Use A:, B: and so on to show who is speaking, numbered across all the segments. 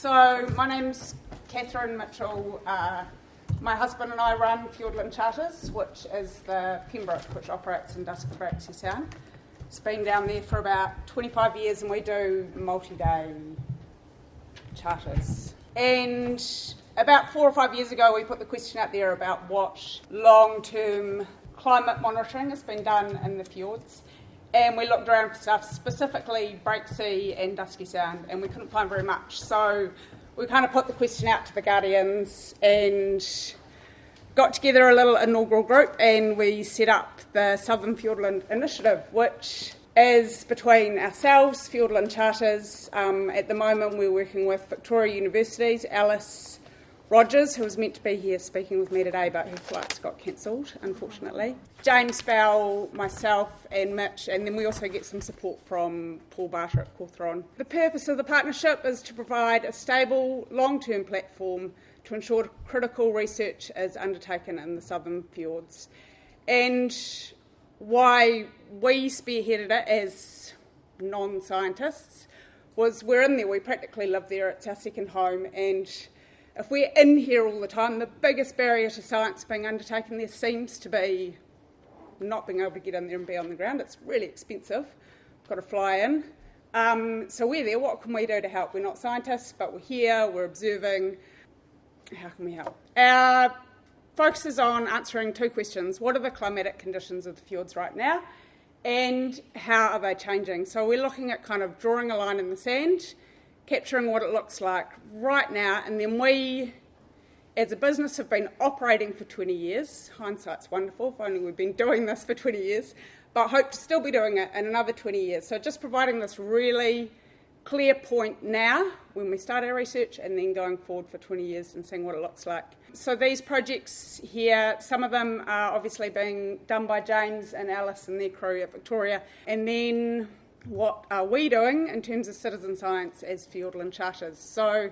A: So my name's Kathryn Mitchell. My husband and I run Fiordland Charters, which is the Pembroke which operates in Dusky Brackley Sound. It's been down there for about 25 years and we do multi-day charters. And about 4 or 5 years ago we put the question out there about what long-term climate monitoring has been done in the fjords. And we looked around for stuff, specifically Breaksea and Dusky Sound, and we couldn't find very much. So we kind of put the question out to the Guardians and got together a little inaugural group, and we set up the Southern Fiordland Initiative, which is between ourselves, Fiordland Charters. At the moment we're working with Victoria University's Alice Rogers, who was meant to be here speaking with me today, but her flights got cancelled, unfortunately. James Bell, myself and Mitch, and then we also get some support from Paul Barter at Cawthron. The purpose of the partnership is to provide a stable, long-term platform to ensure critical research is undertaken in the southern fjords. And why we spearheaded it as non-scientists was we're in there, we practically live there, it's our second home, and if we're in here all the time, the biggest barrier to science being undertaken there seems to be not being able to get in there and be on the ground. It's really expensive. We've got to fly in. So we're there. What can we do to help? We're not scientists, but we're here, we're observing. How can we help? Our focus is on answering 2 questions. What are the climatic conditions of the fjords right now? And how are they changing? So we're looking at kind of drawing a line in the sand, capturing what it looks like right now, and then we, as a business, have been operating for 20 years. Hindsight's wonderful, if only we've been doing this for 20 years, but hope to still be doing it in another 20 years. So just providing this really clear point now when we start our research and then going forward for 20 years and seeing what it looks like. So these projects here, some of them are obviously being done by James and Alice and their crew at Victoria, and then what are we doing in terms of citizen science as Fiordland Charters? So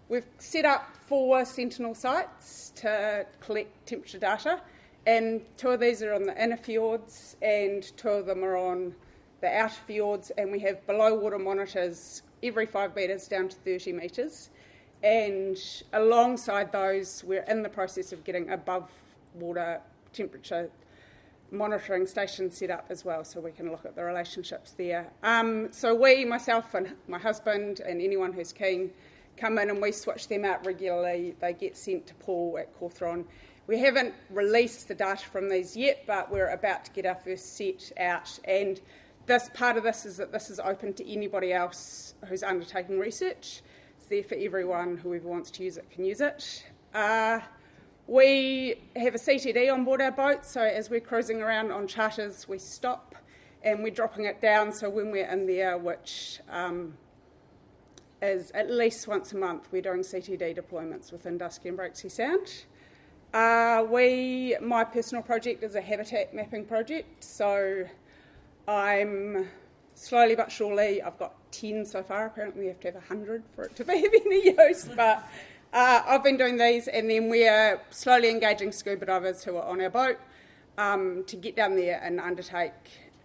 A: we've set up 4 sentinel sites to collect temperature data, and 2 of these are on the inner fjords and 2 of them are on the outer fjords, and we have below water monitors every 5 metres down to 30 metres, and alongside those we're in the process of getting above water temperature monitoring stations set up as well, so we can look at the relationships there. So we, myself and my husband and anyone who's keen, come in and we switch them out regularly. They get sent to Paul at Cawthron. We haven't released the data from these yet, but we're about to get our first set out, and this part of this is that this is open to anybody else who's undertaking research. It's there for everyone. Whoever wants to use it can use it. We have a CTD on board our boat, so as we're cruising around on charters, we stop and we're dropping it down, so when we're in there, which is at least once a month, we're doing CTD deployments within Dusky and Breaksea Sound. My personal project is a habitat mapping project, so I'm slowly but surely, I've got 10 so far, apparently we have to have 100 for it to be of any use, but I've been doing these, and then we're slowly engaging scuba divers who are on our boat to get down there and undertake,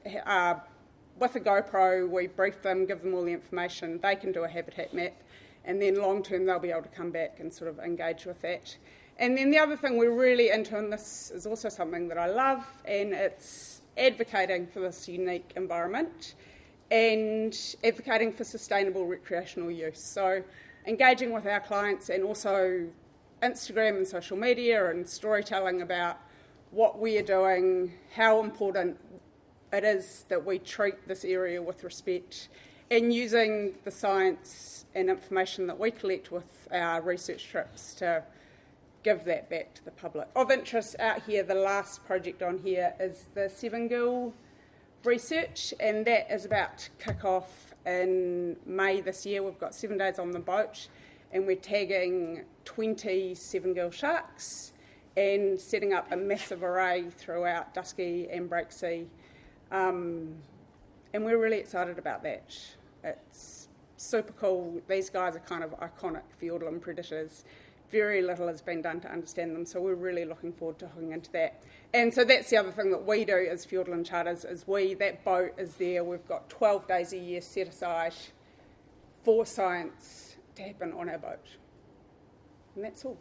A: with a GoPro, we brief them, give them all the information, they can do a habitat map, and then long term they'll be able to come back and sort of engage with that. And then the other thing we're really into, and this is also something that I love, and it's advocating for this unique environment and advocating for sustainable recreational use. So engaging with our clients and also Instagram and social media and storytelling about what we are doing, how important it is that we treat this area with respect, and using the science and information that we collect with our research trips to give that back to the public. Of interest out here, the last project on here is the Seven Gill research, and that is about to kick off in May this year. We've got 7 days on the boat and we're tagging 20 Seven Gill sharks and setting up a massive array throughout Dusky and Breaksea, and we're really excited about that. It's super cool. These guys are kind of iconic Fiordland predators. Very little has been done to understand them, so we're really looking forward to hooking into that. And so that's the other thing that we do as Fiordland Charters, is that boat is there. We've got 12 days a year set aside for science to happen on our boat. And that's all.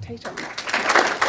A: Tea time.